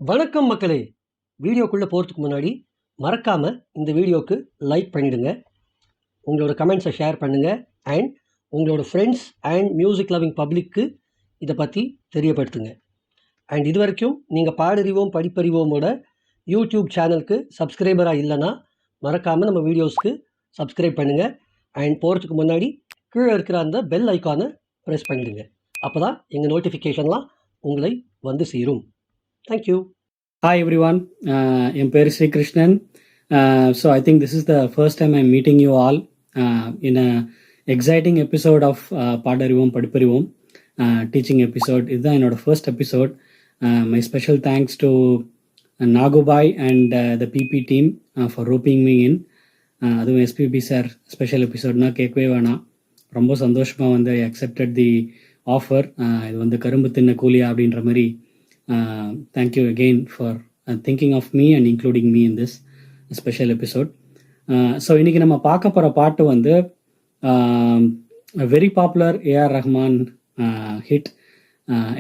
வணக்கம் மக்களே! வீடியோக்குள்ளே போகிறதுக்கு முன்னாடி மறக்காமல் இந்த வீடியோவுக்கு லைக் பண்ணிவிடுங்க. உங்களோட கமெண்ட்ஸை ஷேர் பண்ணுங்கள். அண்ட் உங்களோட ஃப்ரெண்ட்ஸ் அண்ட் மியூசிக் லவ்விங் பப்ளிக்கு இதை பற்றி தெரியப்படுத்துங்க. அண்ட் இது வரைக்கும் நீங்கள் பாடறிவோம் படிப்பறிவோமோட யூடியூப் சேனலுக்கு சப்ஸ்கிரைபராக இல்லைன்னா மறக்காமல் நம்ம வீடியோஸ்க்கு சப்ஸ்கிரைப் பண்ணுங்கள். அண்ட் போகிறதுக்கு முன்னாடி கீழே இருக்கிற அந்த பெல் ஐக்கானை ப்ரெஸ் பண்ணிவிடுங்க. அப்போ தான் எங்கள் நோட்டிஃபிகேஷன்லாம் உங்களை வந்து சேரும். Thank you. Hi everyone, என் பேர் Sri Krishnan. So I think this is the first time I'm meeting you all in a exciting episode of பாடறிவோம் படிப்பறிவோம் teaching episode. இதுதான் என்னோட first episode. My special thanks to Nagubai and the PP team for roping me in. அதுவும் SPB sir special எபிசோட்னா கேட்கவே வேணாம். ரொம்ப சந்தோஷமாக வந்து ஐ accepted தி offer. இது வந்து கரும்பு தின்ன கூலியா அப்படின்ற மாதிரி. Thank you again for thinking of me and including me in this special episode. So இன்னைக்கு நம்ம பார்க்க போகிற பாட்டு வந்து very popular A R Rahman hit.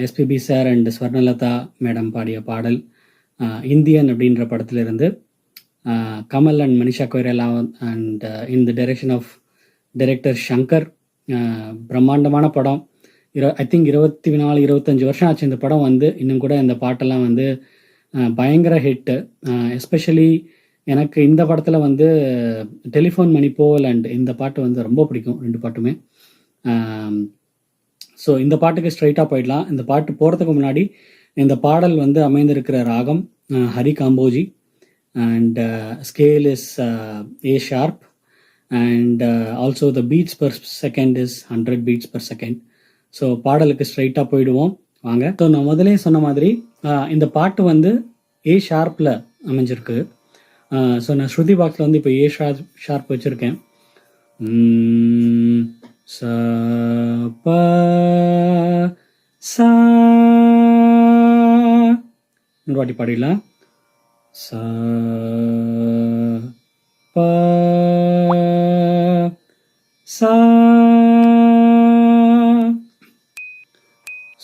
SPB sir and Swarnalatha madam பாடிய பாடல் இந்தியன் அப்படின்ற படத்திலிருந்து. Kamal and Manisha Koirala and in the direction of director Shankar. பிரம்மாண்டமான படம். ஐ திங்க் 24-25 வருஷம் ஆச்சு இந்த படம் வந்து. இன்னும் கூட இந்த பாட்டெல்லாம் வந்து பயங்கர ஹிட்டு. எஸ்பெஷலி எனக்கு இந்த படத்தில் வந்து டெலிஃபோன் மணி போல் அண்ட் இந்த பாட்டு வந்து ரொம்ப பிடிக்கும், ரெண்டு பாட்டுமே. ஸோ இந்த பாட்டுக்கு ஸ்ட்ரைட்டாக போயிடலாம். இந்த பாட்டு போகிறதுக்கு முன்னாடி இந்த பாடல் வந்து அமைந்திருக்கிற ராகம் Hari Kambhoji and scale is a sharp and also the beats per second is 100 beats per second. So பாடலுக்கு ஸ்ட்ரைட்டாக போயிடுவோம் வாங்க. ஸோ நான் முதலே சொன்ன மாதிரி இந்த பாட்டு வந்து ஏ ஷார்ப்பில் அமைஞ்சிருக்கு. ஸோ நான் ஸ்ருதி பாக்ஸில் வந்து இப்போ ஏ ஷார்ப் வச்சுருக்கேன். ச ப சா இன்னொரு வாட்டி பாடிடலாம். ச ப சா.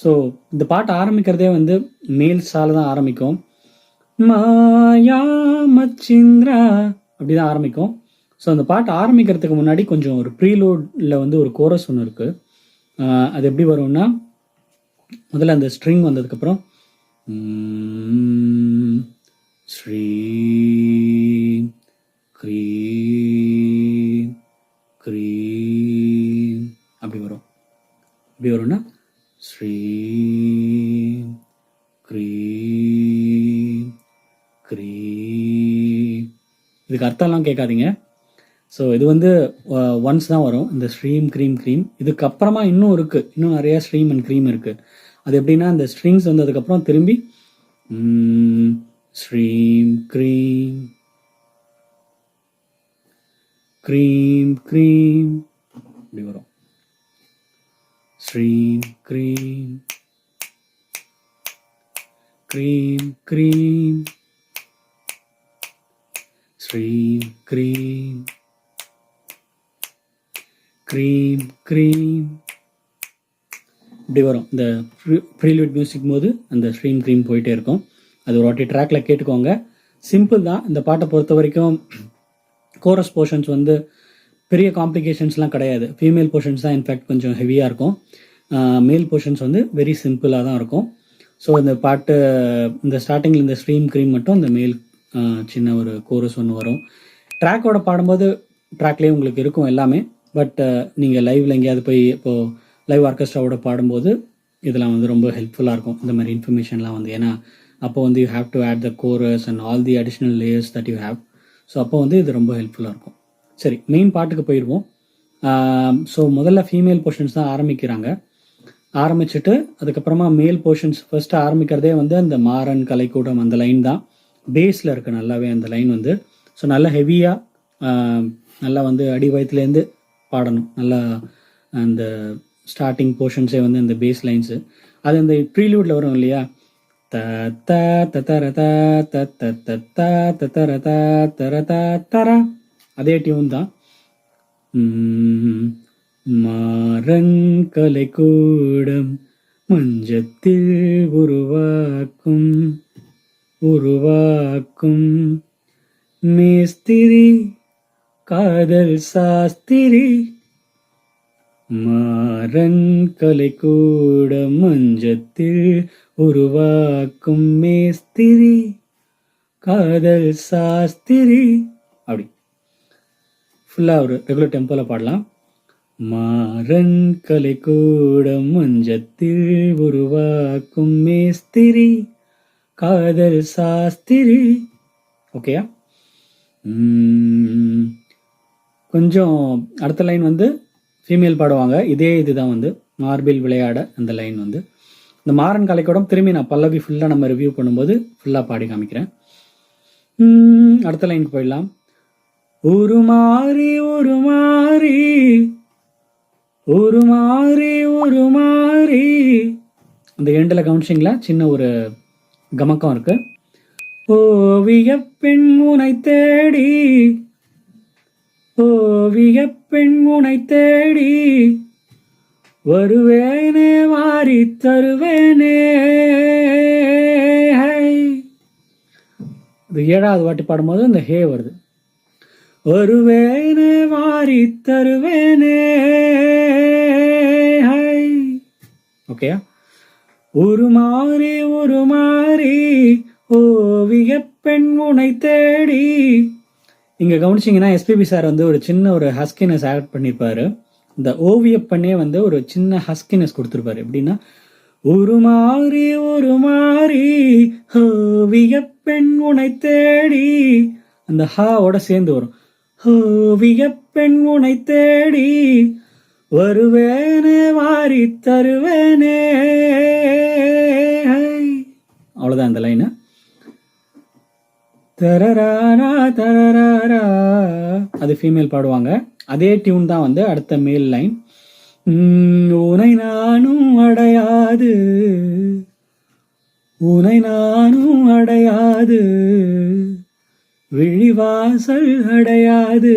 ஸோ இந்த பாட்டு ஆரம்பிக்கிறதே வந்து மேல் சால தான் ஆரம்பிக்கும். மாயா மச்சிந்திரா அப்படி தான் ஆரம்பிக்கும். ஸோ அந்த பாட்டு ஆரம்பிக்கிறதுக்கு முன்னாடி கொஞ்சம் ஒரு ப்ரீலோடில் வந்து ஒரு கோரஸ் ஒன்று இருக்குது. அது எப்படி வரும்னா, முதல்ல அந்த ஸ்ட்ரிங் வந்ததுக்கப்புறம் ஸ்ரீ க்ரீ க்ரீ அப்படி வரும். எப்படி வரும்னா ஸ்ரீ க்ரீ க்ரீ. இதுக்கு அர்த்தம்லாம் கேட்காதீங்க. ஸோ இது வந்து ஒன்ஸ் தான் வரும் இந்த ஸ்ட்ரீம் க்ரீம் க்ரீம். இதுக்கப்புறமா இன்னும் இருக்குது, இன்னும் நிறையா ஸ்ட்ரீம் அண்ட் க்ரீம் இருக்குது. அது எப்படின்னா, இந்த ஸ்ட்ரிங்ஸ் வந்ததுக்கப்புறம் திரும்பி ஸ்ட்ரீம் க்ரீம் க்ரீம் க்ரீம் இப்படி வரும். ஸ்ரீம் க்ரீம் க்ரீம் க்ரீம் ஸ்ரீம் க்ரீம் க்ரீம் க்ரீம் இப்படி வரும். இந்த ப்ரீலூட் மியூசிக் போது அந்த ஸ்ட்ரீம் க்ரீம் போயிட்டே இருக்கும். அது ஒரு வாட்டி ட்ராக்ல கேட்டுக்கோங்க. சிம்பிள் தான் இந்த பாட்டை பொறுத்த வரைக்கும். கோரஸ் போர்ஷன்ஸ் வந்து பெரிய காம்ப்ளிகேஷன்ஸ்லாம் கிடையாது. ஃபீமேல் போர்ஷன்ஸ் தான் இன்ஃபேக்ட் கொஞ்சம் ஹெவியாக இருக்கும். மேல் போர்ஷன்ஸ் வந்து வெரி சிம்பிளாக தான் இருக்கும். ஸோ இந்த பாட்டு இந்த ஸ்டார்டிங்கில் இந்த ஸ்ட்ரீம் க்ரீம் மட்டும் இந்த மேல் சின்ன ஒரு கோரஸ் ஒன்று வரும். ட்ராக்கோட பாடும்போது ட்ராக்லேயே உங்களுக்கு இருக்கும் எல்லாமே. பட் நீங்கள் லைவில் எங்கேயாவது போய் இப்போது லைவ் ஆர்கெஸ்ட்ராவோட பாடும்போது இதெல்லாம் வந்து ரொம்ப ஹெல்ப்ஃபுல்லாக இருக்கும், இந்த மாதிரி இன்ஃபர்மேஷன்லாம் வந்து. ஏன்னா அப்போ வந்து you have to add the chorus and all the additional layers that you have. So அப்போ வந்து இது ரொம்ப ஹெல்ப்ஃபுல்லாக இருக்கும். சரி, மெயின் பாட்டுக்கு போயிடுவோம். ஸோ முதல்ல ஃபீமேல் போர்ஷன்ஸ் தான் ஆரம்பிக்கிறாங்க. ஆரம்பிச்சுட்டு அதுக்கப்புறமா மேல் போர்ஷன்ஸ் ஃபர்ஸ்ட் ஆரம்பிக்கிறதே வந்து அந்த மாறன் கலைக்கூடம் அந்த லைன் தான் பேஸில் இருக்குது நல்லாவே அந்த லைன் வந்து. ஸோ நல்லா ஹெவியாக நல்லா வந்து அடி வயத்துலேருந்து பாடணும். நல்லா அந்த ஸ்டார்டிங் போர்ஷன்ஸே வந்து அந்த பேஸ் லைன்ஸு அது அந்த ப்ரீலூடில் வரும் இல்லையா, த த தர த த த த தர த தர த தர, அதே டியூன் தான். மாறன் கலைக்கூடம் மஞ்சத்தில் உருவாக்கும் உருவாக்கும் மேஸ்திரி காதல் சாஸ்திரி மாறன் கலைக்கூட மஞ்சத்தில் உருவாக்கும் மேஸ்திரி காதல் சாஸ்திரி. அப்படி ஃபுல்லாக ஒரு ரெகுலர் டெம்போவில் பாடலாம். மாறன் கலைக்கூட மஞ்சத்தில் உருவாக்கும் மேஸ்திரி காதல் சாஸ்திரி. ஓகேயா? கொஞ்சம் அடுத்த லைன் வந்து ஃபீமேல் பாடுவாங்க. இதுதான் வந்து மார்பில் விளையாட அந்த லைன் வந்து இந்த மாறன் கலைக்கூடம். திரும்பி நான் பல்லவி ஃபுல்லாக நம்ம ரிவ்யூ பண்ணும்போது ஃபுல்லாக பாடி காமிக்கிறேன். அடுத்த லைனுக்கு போயிடலாம். ஒரு மாறி ஒரு மாறி ஒரு மாறி ஒரு மாறி. அந்த எண்டில் கவுன்சிங்களா சின்ன ஒரு கமக்கம் இருக்கு. ஓவிய பெண் உனை தேடி ஓவிய பெண் உனை தேடி வருவேனே வாரி தருவேனே. இது 7வது வாட்டி பாடும்போது இந்த ஹே வருது. வருவேனே வாரி தருவேனே. ஓகேயா? ஒரு மாறி ஓவிய பெண் உனை தேடி. இங்கே கவனிச்சிங்கன்னா எஸ்பிபி சார் வந்து ஒரு சின்ன ஒரு ஹஸ்கினஸ் ஆட் பண்ணியிருப்பாரு. இந்த ஓவிய பெண்ணே வந்து ஒரு சின்ன ஹஸ்கினஸ் கொடுத்துருப்பாரு. எப்படின்னா ஒரு மாறி ஓவிய பெண் உனை தேடி. அந்த ஹாவோட சேர்ந்து வரும். ஓவிய பெண் உனை தேடி வருவேனே வாரி தருவேனே. அவ்வளோதான் அந்த லைனு. தரராரா தரராரா அது ஃபீமேல் பாடுவாங்க. அதே டியூன் தான் வந்து அடுத்த மேல் லைன். உனை நானும் அடையாது உனை நானும் அடையாது விழிவாசல் அடையாது.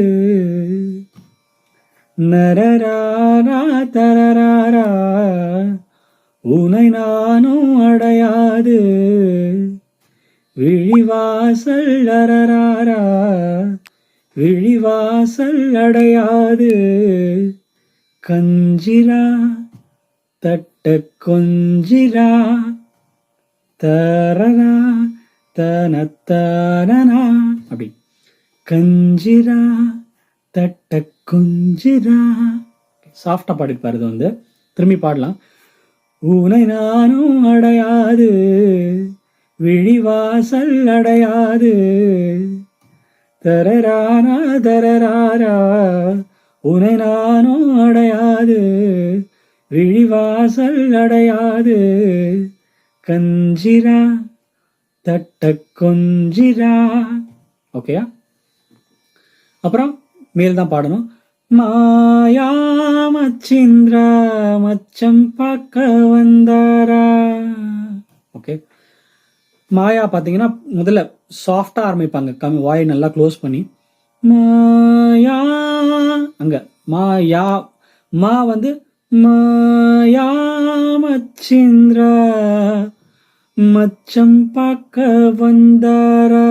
நரராரா தரராரா உனை நானும் அடையாது விழிவாசல் அரராரா விழிவாசல் அடையாது. கஞ்சிரா தட்ட கொஞ்சிரா தரரா தனத்தாரனா. அப்படி கஞ்சிரா தட்ட கொஞ்சிரா. சாஃப்டாக பாடிப்பாரு. இது வந்து திரும்பி பாடலாம். உனை நானும் அடையாது விழிவாசல் அடையாது தரரானா தரராரா உனை நானும் அடையாது விழிவாசல் அடையாது. கஞ்சிரா தட்ட கொஞ்சிரா. ஓகேயா? அப்புறம் மேல் தான் பாடணும். மாயா மச்சிந்திரா மச்சம் பார்க்க வந்தாரா. ஓகே. மாயா பார்த்தீங்கன்னா முதல்ல சாஃப்டாக ஆரம்பிப்பாங்க. வாயை நல்லா க்ளோஸ் பண்ணி மாயா. அங்கே மாயா மா வந்து மாயா மச்சிந்திரா மச்சம் பார்க்க வந்தாரா.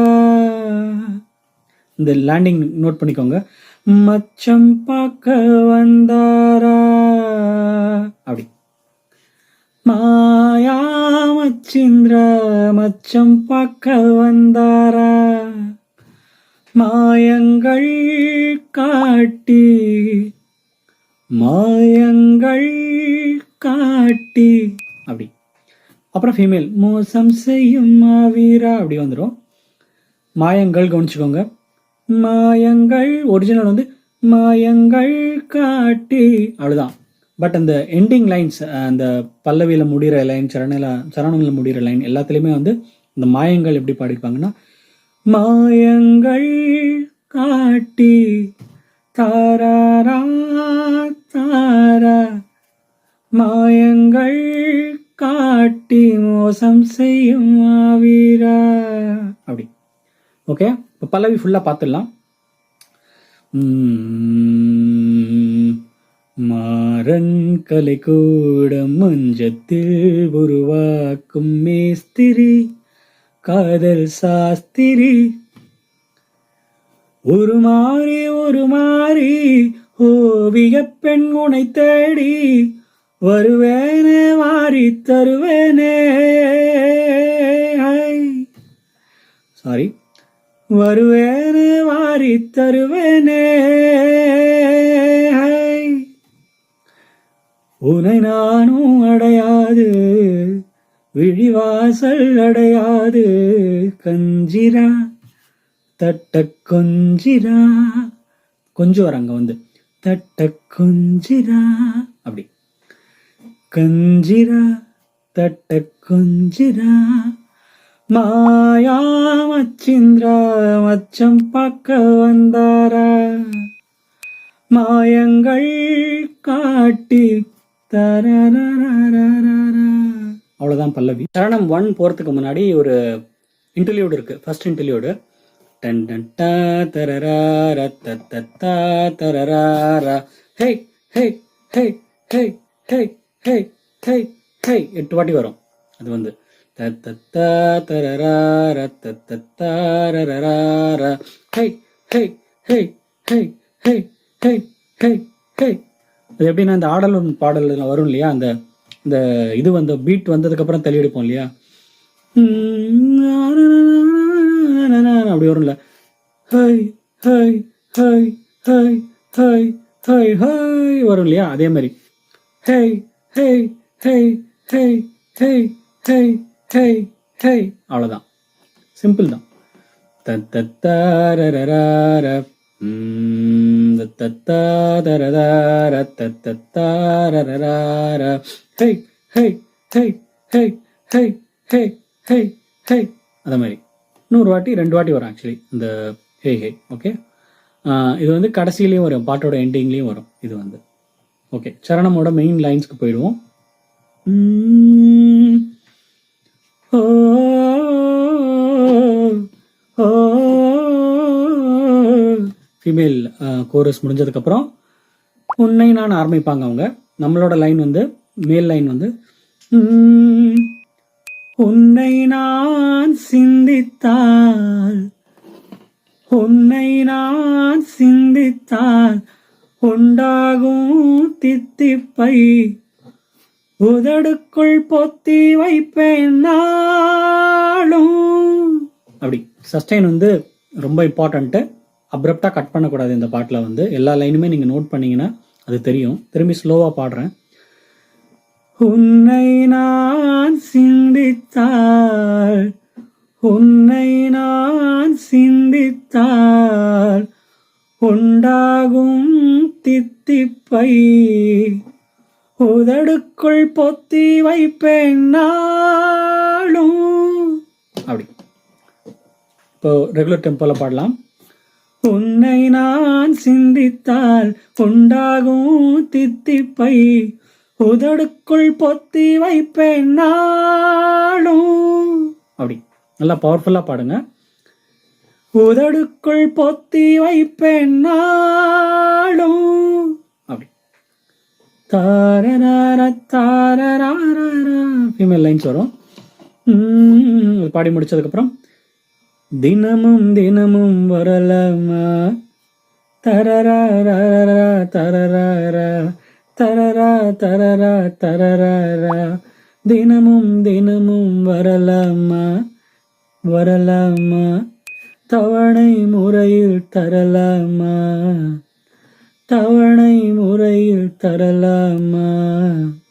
இந்த லேண்டிங் நோட் பண்ணிக்கோங்க. மச்சம் பார்க்க வந்தாரா. அப்படி மாயா மச்சிந்திரா மச்சம் பார்க்க வந்தாரா. மாயங்கள் காட்டி மாயங்கள் காட்டி. அப்படி அப்புறம் ஃபீமேல் மோசம் செய்யும் மாவீரா. அப்படி வந்துடும். மாயங்கள் கவனிச்சுக்கோங்க. மாயங்கள் ஒரிஜினல் வந்து மாயங்கள் காட்டி. அவ்வளோதான். பட் அந்த எண்டிங் லைன்ஸ், அந்த பல்லவியில் முடிகிற லைன், சரணங்களில் முடிகிற லைன் எல்லாத்துலேயுமே வந்து இந்த மாயங்கள் எப்படி பாடிருப்பாங்கன்னா மாயங்கள் காட்டி தாராரா தாரா மாயங்கள் காட்டி மோசம் செய்யும் மாவீரா. அப்படி ஓகே. இப்போ பல்லவி ஃபுல்லாக பார்த்துடலாம். மாறன் கலை கூட மஞ்சத்தில் உருவாக்கும் மேஸ்திரி காதல் சாஸ்திரி உருமாறி ஓவிய பெண் உனை தேடி வருவேனே வாரி தருவேனே சாரி வருவேனே வாரி தருவேனே உனை நானும் அடையாது விழிவாசல் அடையாது கஞ்சிரா தட்ட கொஞ்சிரா கொஞ்சம் வராங்க வந்து தட்ட கொஞ்சிரா அப்படி கஞ்சிரா தட்ட கொஞ்சிரா மாயா மச்சிந்திரா மச்சம் பார்க்க வந்தாரா மாயங்கள் காட்டி தரரரரரரரா. அவ்வளோதான் பல்லவி. சரணம் 1 போகிறதுக்கு முன்னாடி ஒரு இன்டர்லியூட் இருக்கு. ஃபர்ஸ்ட் இன்டர்லியூடு டன் டன் டா தரரர தத்தத்தா தரரர ஹே ஹே ஹே ஹே ஹே ஹே ஹே ஹே 8 வாட்டி வரும். அது வந்து தத்தத்தா தரரர தத்தத்தா ரரரர ஹே ஹே ஹே ஹே ஹே ஹே ஹே ஹே. அது எப்படின்னா இந்த ஆடல் பாடல் வரும் இல்லையா, அந்த இந்த இது வந்து பீட் வந்ததுக்கப்புறம் தள்ளி எடுப்போம் இல்லையா, அப்படி வரும்ல, high high high high high high high வரும் இல்லையா, அதே மாதிரி ஹே ஹே ஹே ஹே ஹே ஹே ஹே ஹே. அவ்வளோதான், சிம்பிள் தான். தத்தத்தாரரர தத்தத்தாரரர தத்தத்தாரரர ஹே ஹே ஹே ஹே ஹே ஹே ஹே ஹே. அதே மாதிரி 100 வாட்டி 2 வாட்டி வரும் ஆக்சுவலி இந்த ஹே ஹே. ஓகே, இது வந்து கடைசியிலையும் வரும், பாட்டோட எண்டிங்லேயும் வரும் இது வந்து. ஓகே, சரணமோட மெயின் லைன்ஸ்க்கு போயிடுவோம். ஓ ஓ ஃபீமேல் கோரஸ் முடிஞ்சதுக்கப்புறம் உன்னை நான் ஆரம்பிப்பாங்க அவங்க. நம்மளோட லைன் வந்து மேல் லைன் வந்து உன்னை நான் சிந்தித்தால் உன்னை நான் சிந்தித்தால் உண்டாகும் தித்திப்பை உதடுக்குள் பொத்தி வைப்பேன் நாளும். அப்படி சஸ்டைன் வந்து ரொம்ப இம்பார்ட்டண்ட்டு. அப்ரப்டாக கட் பண்ணக்கூடாது இந்த பாட்டில் வந்து. எல்லா லைனுமே நீங்கள் நோட் பண்ணிங்கன்னா அது தெரியும். திரும்பி ஸ்லோவாக பாடுறேன். உன்னை நான் சிந்தித்தால் உன்னை நான் சிந்தித்தால் உண்டாகும் தித்திப்பை உதடுக்குள் பொத்தி வைப்பேன் நாளும். அப்படி இப்போ ரெகுலர் டெம்போல பாடலாம். உன்னை நான் சிந்தித்தால் உண்டாகும் தித்திப்பை உதடுக்குள் பொத்தி வைப்பேன் நாளும். அப்படி நல்லா பவர்ஃபுல்லாக பாடுங்க. உதடுக்குள் பொத்தி வைப்பேன் நாளும். அப்படி தாரரார தாரரார ஃபீமேல் லைன்ஸ் வரும். பாடி முடிச்சதுக்கப்புறம் தினமும் தினமும் வரலாமா தரரா தரரா தரரா தரரா தரரா தினமும் தினமும் வரலாமா வரலாமா தவணை முறையில் தரலாமா தவணை முறையில் தரலாமா.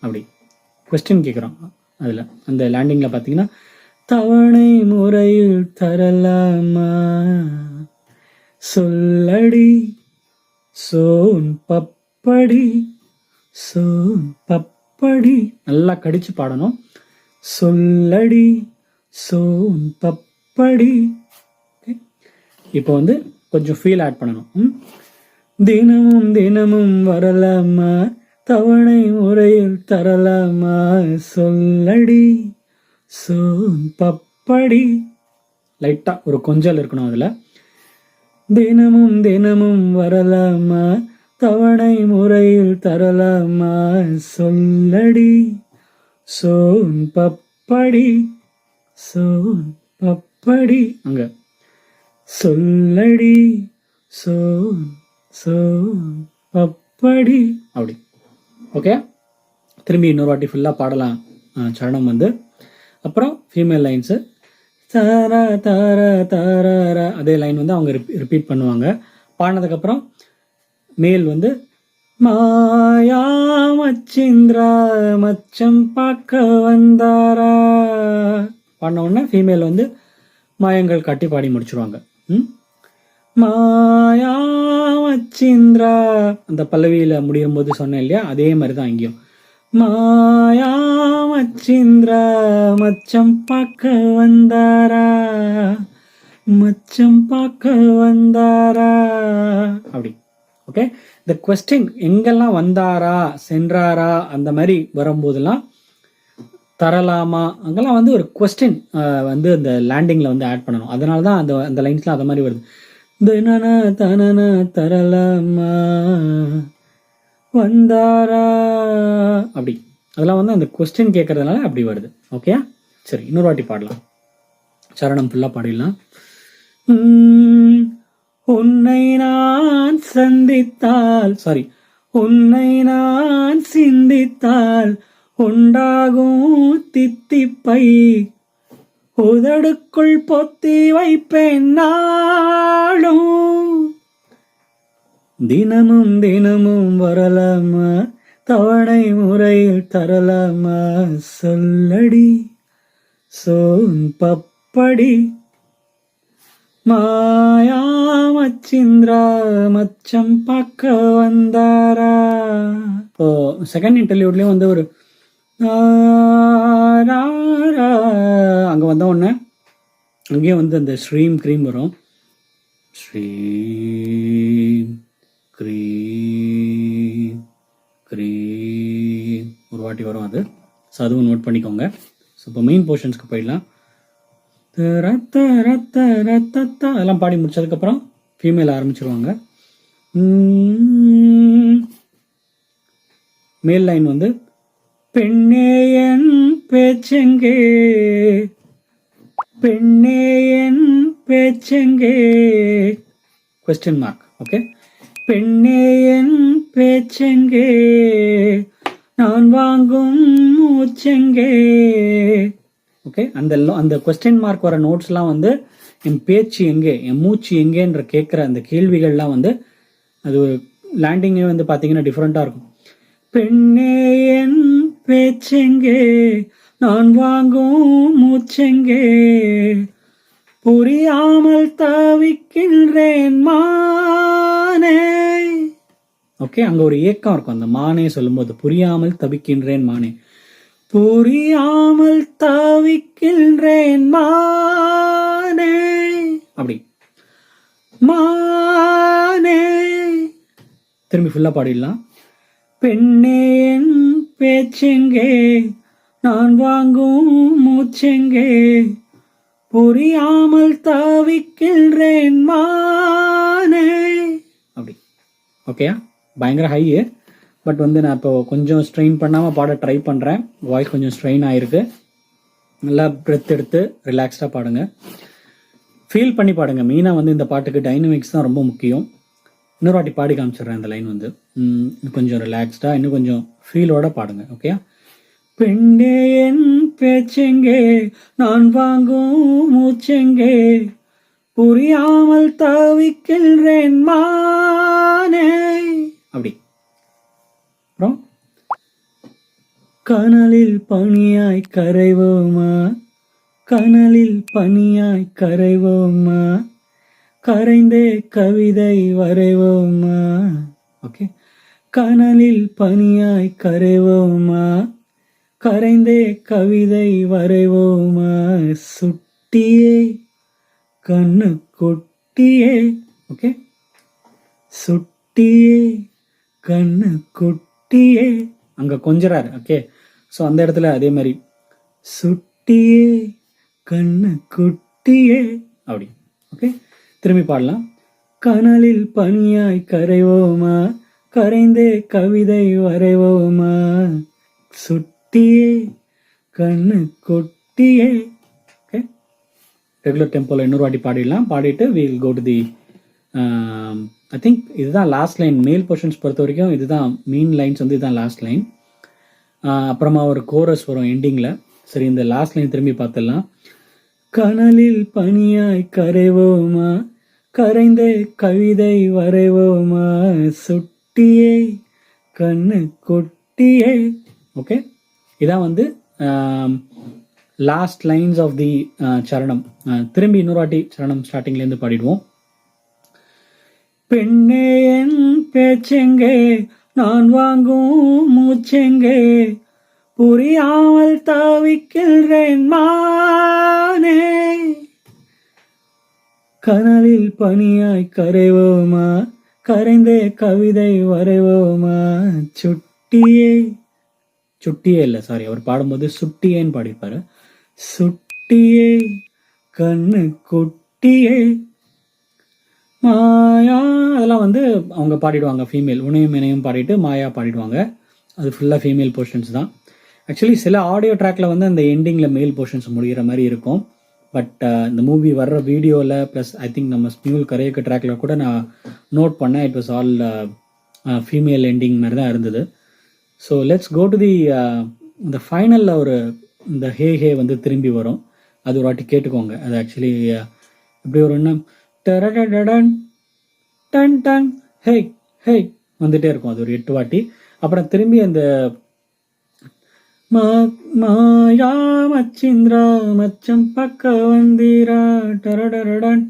அப்படி கொஸ்டின் கேட்குறோம் அதில். அந்த லேண்டிங்கில் பார்த்தீங்கன்னா தவணை முறையில் தரலாமா சொல்லடி சோன் பப்படி சோன் பப்படி. நல்லா கடிச்சு பாடணும். சொல்லடி சோன் பப்படி. இப்போ வந்து கொஞ்சம் ஃபீல் ஆட் பண்ணணும். தினமும் தினமும் வரலாமா தவணை முறையில் தரலாமா சொல்லடி சோன் பப்படி. லைட்டாக ஒரு கொஞ்சல் இருக்கணும் அதில். தினமும் தினமும் வரலாமா தவணை முறையில் தரலாமா சொல்லடி சோன் பப்படி சோன் அப்படி அங்கே சொல்லடி சோ சோ அப்படி அப்படி. ஓகே, திரும்பி இன்னொரு வாட்டி ஃபுல்லாக பாடலாம். சரணம் வந்து அப்புறம் ஃபீமேல் லைன்ஸு தர தர தர அதே லைன் வந்து அவங்க ரிப்பீட் பண்ணுவாங்க. பாடினதுக்கப்புறம் மேல் வந்து மாயா மச்சிந்திரா மச்சம் பார்க்க வந்தாரா பாடின உடனே ஃபீமேல் வந்து மாயங்கள் காட்டி பாடி முடிச்சிருவாங்க. மாயா மச்சிந்திரா அந்த பல்லவியில் முடியும் போது சொன்னேன் இல்லையா, அதே மாதிரி தான் இங்கேயும் மாயா மச்சிந்திரா மச்சம் பார்க்க வந்தாரா மச்சம் பார்க்க வந்தாரா அப்படி. ஓகே, இந்த கொஸ்டின் எங்கெல்லாம் வந்தாரா சென்றாரா அந்த மாதிரி வரும்போதெல்லாம் தரலாமா அங்கெல்லாம் வந்து ஒரு கொஸ்டின் வந்து அந்த லேண்டிங்கில் வந்து ஆட் பண்ணணும். அதனால தான் அந்த லைன்ஸ்லாம் அந்த மாதிரி வருது. தனன தனன தரலாமா வந்தாரா அப்படி, அதெல்லாம் வந்து அந்த கொஸ்டின் கேட்கறதுனால அப்படி வருது. ஓகே, சரி இன்னொரு வாட்டி பாடலாம். சரணம் ஃபுல்லாக பாடிடலாம். உன்னை நான் சந்தித்தால் உன்னை நான் சிந்தித்தால் உண்டாகும் தித்திப்பை உதடுக்குள் பொத்தி வைப்பேன் நாளும். தினமும் தினமும் வரலாமா தவணை முறையில் தரலாமா சொல்லடி சோன் பப்படி மாயா மச்சிந்திரா மச்சம் பார்க்க வந்தாரா. இப்போ செகண்ட் இன்டர்வியூட்லேயும் வந்து ஒரு அங்கே வந்த உடனே அங்கேயும் வந்து அந்த ஸ்ரீம் க்ரீம் வரும். ஸ்ரீம் க்ரீம் க்ரீம் ஒரு வாட்டி வரும் அது. ஸோ அதுவும் நோட் பண்ணிக்கோங்க. ஸோ இப்போ மெயின் போர்ஷன்ஸ்க்கு போயிடலாம். ரத்த ரத்த ரத்த அதெல்லாம் பாடி முடிச்சதுக்கப்புறம் ஃபீமேல் ஆரம்பிச்சிருவாங்க. மேல் லைன் வந்து பெண்ணே என் பேச்செங்கே பெண்ணே என் பேச்செங்கே கொஸ்டின் மார்க். ஓகே, பெண்ணே என் பேச்செங்கே நான் வாங்கும் மூச்செங்கே. ஓகே, அந்த கொஸ்டின் மார்க் வர நோட்ஸ்லாம் வந்து என் பேச்சு எங்கே என் மூச்சு எங்கேன்ற கேட்குற அந்த கேள்விகள்லாம் வந்து அது ஒரு லேண்டிங்கே வந்து பார்த்தீங்கன்னா டிஃப்ரெண்ட்டாக இருக்கும். பெண்ணே என் பேச்செங்கே நான் வாங்கும் மூச்செங்கே புரியாமல் தவிக்கின்றேன் மானே. ஓகே, அங்கே ஒரு ஏக்கம் இருக்கும் அந்த மானே சொல்லும்போது, புரியாமல் தவிக்கின்றேன் மானே புரியாமல் தவிக்கின்றேன் மானே அப்படி மானே. திரும்பி ஃபுல்லாக பாடிடலாம். பெண்ணே என் பேச்செங்கே நான் வாங்கும் மூச்செங்கே புரியாமல் தவிக்கின்றேன் மானே அப்படி. ஓகேயா, பயங்கர ஹை. பட் வந்து நான் இப்போ கொஞ்சம் ஸ்ட்ரெயின் பண்ணாமல் பாட ட்ரை பண்ணுறேன். வாய்ஸ் கொஞ்சம் ஸ்ட்ரெயின் ஆகிருக்கு. நல்லா பிரெத் எடுத்து ரிலாக்ஸ்டாக பாடுங்க, ஃபீல் பண்ணி பாடுங்க. மெயினாக வந்து இந்த பாட்டுக்கு டைனமிக்ஸ் தான் ரொம்ப முக்கியம். இன்னொரு வாட்டி பாடி காமிச்சிடுறேன். அந்த லைன் வந்து கொஞ்சம் ரிலாக்ஸ்டாக இன்னும் கொஞ்சம் ஃபீலோட பாடுங்க. ஓகே, பெண்ணே என் பேச்செங்கே நான் வாங்கும் மூச்செங்கே புரியாமல் தவிக்கின்றேன் மானே அப்படி. அப்புறம் கனலில் பனியாய் கரைவோமா கனலில் பனியாய் கரைவோமா கரைந்தே கவிதை வரைவோமா. ஓகே, கனலில் பனியாய் கரைவோமா கரைந்தே கவிதை வரைவோமா சுட்டியே கண்ணு குட்டியே. ஓகே, சுட்டியே கண்ணு குட்டியே அங்கே கொஞ்சறாரு. ஓகே, ஸோ அந்த இடத்துல அதே மாதிரி சுட்டியே கண்ணு குட்டியே அப்படி. ஓகே, திரும்பி பாடலாம். கனலில் பனியாய் கரைவோமா கரைந்தே கவிதை வரைவோமா சுட்டியே கண்ணு கொட்டியே. ஓகே, ரெகுலர் டெம்போவில் இன்னொரு வாட்டி பாடிடலாம். பாடிட்டு will go to the I think இதுதான் லாஸ்ட் லைன். மேல் போர்ஷன்ஸ் பொறுத்த வரைக்கும் இதுதான் மெயின் லைன்ஸ், வந்து இதுதான் லாஸ்ட் லைன். அப்புறமா ஒரு கோரஸ் வரும் எண்டிங்கில். சரி, இந்த லாஸ்ட் லைன் திரும்பி பார்த்துடலாம். கனலில் பனியாய் கரைவோமா, கரைந்த கவிதை வரைவோமா, சுட்டியே கண்ணு கொட்டியே. ஓகே, இதான் வந்து லாஸ்ட் லைன்ஸ் ஆஃப் தி சரணம். திரும்பி இன்னொரு வாட்டி சரணம் ஸ்டார்டிங்லேருந்து பாடிடுவோம். பெண்ணே என் பேச்செங்கே, நான் வாங்கும் மூச்செங்கே, புரியாமல் தவிக்கின்றேன் மானே, கனலில் பனியாய் கரைவோமா, கரைந்த கவிதை வரைவோமா, சுட்டியே. சுட்டியே இல்லை, சாரி, அவர் பாடும்போது சுட்டியேன்னு பாடிப்பாரு. சுட்டியே கண்ணு குட்டியே மாயா, அதெல்லாம் வந்து அவங்க பாடிடுவாங்க ஃபீமேல். உனையும் இணையும் பாடிட்டு மாயா பாடிடுவாங்க. அது ஃபுல்லாக ஃபீமேல் போர்ஷன்ஸ் தான். ஆக்சுவலி சில ஆடியோ ட்ராக்ல வந்து அந்த எண்டிங்கில் மேல் போர்ஷன்ஸ் முடிகிற மாதிரி இருக்கும். பட் இந்த மூவி வர்ற வீடியோவில் ப்ளஸ் ஐ திங்க் நம்ம ஸ்மியூல் கரையக்க ட்ராக்ல கூட நான் நோட் பண்ணேன், it was all female ending மாதிரி தான் இருந்தது. So let's go to the இந்த ஃபைனலில் ஒரு இந்த ஹே ஹே வந்து திரும்பி வரும். அது ஒரு வாட்டி கேட்டுக்கோங்க. அது ஆக்சுவலி எப்படி ஒரு இன்னும் டரடடன் டன் டன் ஹே ஹே வந்துட்டே இருக்கும். அது ஒரு 8 வாட்டி. அப்புறம் திரும்பி அந்த மாயா மச்சிந்திரா மச்சம் பக்க வந்தீரா டரடடன்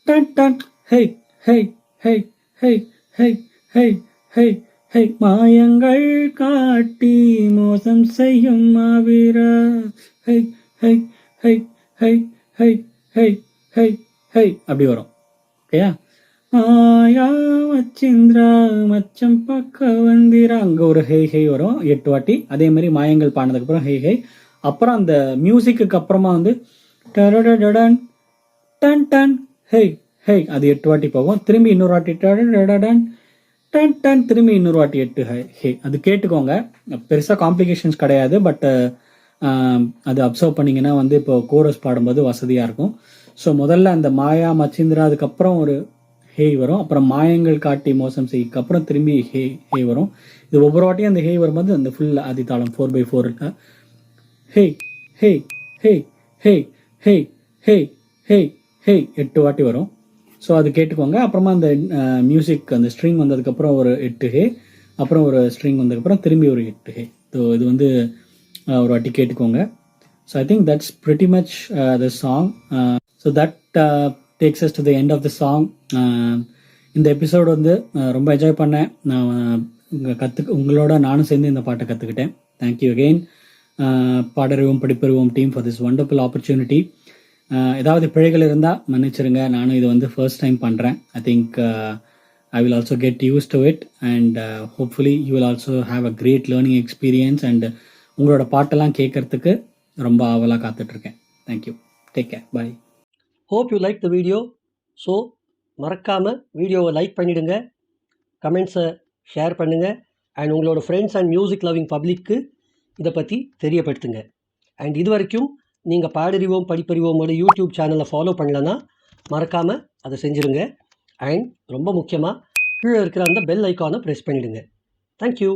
டன் டன் ஹே ஹே ஹே ஹே ஹே ஹே ஹே ஹே, மாயங்கள் காட்டி மோசம் செய்யும் மாவீரா, ஹே ஹே ஹே ஹே ஹே ஹே ஹே ஹே அப்படி வரும். ஓகேயா? மாயா மச்சிந்திரா மச்சம் பக்க வந்திரா, அங்கே ஒரு ஹே ஹே வரும் 8 வாட்டி. அதே மாதிரி மாயங்கள் பாடினதுக்கப்புறம் ஹே ஹே. அப்புறம் அந்த மியூசிக்கு அப்புறமா வந்து டரடடன் டன் டன் ஹே ஹே, அது 8 வாட்டி போகும். திரும்பி இன்னொரு வாட்டி டரடடன் டன் டன், திரும்பி இன்னொரு வாட்டி 8 ஹே. அது கேட்டுக்கோங்க. பெருசாக காம்ப்ளிகேஷன்ஸ் கிடையாது. பட் அது அப்சர்வ் பண்ணிங்கன்னா வந்து இப்போ கோரஸ் பாடும்போது வசதியாக இருக்கும். ஸோ முதல்ல அந்த மாயா மச்சிந்திரா, அதுக்கப்புறம் ஒரு ஹே வரும். அப்புறம் மாயங்கள் காட்டி மோசம் செய்யுக்கு அப்புறம் திரும்பி ஹே ஹே வரும். இது ஒவ்வொரு வாட்டியும் அந்த ஹே வரும்போது அந்த ஃபுல் ஆதித்தாளம் 4/4 இருக்கா. ஹே ஹே ஹே ஹே ஹே ஹே ஹே ஹே 8 வாட்டி வரும். ஸோ அது கேட்டுக்கோங்க. அப்புறமா அந்த மியூசிக் அந்த ஸ்ட்ரிங் வந்ததுக்கப்புறம் ஒரு 8 ஹே, அப்புறம் ஒரு ஸ்ட்ரிங் வந்ததுக்கப்புறம் திரும்பி ஒரு 8 ஹே. ஸோ இது வந்து ஒரு வாட்டி கேட்டுக்கோங்க. So I think that's pretty much the song. So that takes us to the end of the song. இந்த எபிசோடு வந்து ரொம்ப என்ஜாய் பண்ணேன். நான் உங்களோட நானும் சேர்ந்து இந்த பாட்டை கற்றுக்கிட்டேன். Thank you again பாடறிவோம் படிப்பறிவோம் team for this wonderful opportunity. ஏதாவது பிழைகள் இருந்தால் மன்னிச்சிருங்க. நானும் இது வந்து ஃபர்ஸ்ட் டைம் பண்ணுறேன். I think I will also get use to it and hopefully you will also have a great learning experience. And உங்களோட பாட்டெல்லாம் கேட்கறதுக்கு ரொம்ப ஆவலாக காத்துட்ருக்கேன். Thank you. Take care. Bye. Hope you like the video. So மறக்காமல் வீடியோவை like பண்ணிவிடுங்க, கமெண்ட்ஸை ஷேர் பண்ணுங்கள், அண்ட் உங்களோட ஃப்ரெண்ட்ஸ் அண்ட் மியூசிக் லவ்விங் பப்ளிக்கு இதை பற்றி தெரியப்படுத்துங்க. அண்ட் இது வரைக்கும் நீங்கள் பாடறிவோம் படிப்பறிவோமோட யூடியூப் சேனலை ஃபாலோ பண்ணலன்னா மறக்காமல் அதை செஞ்சுருங்க. அண்ட் ரொம்ப முக்கியமாக கீழே இருக்கிற அந்த பெல் ஐக்கானை ப்ரெஸ் பண்ணிவிடுங்க. தேங்க்யூ.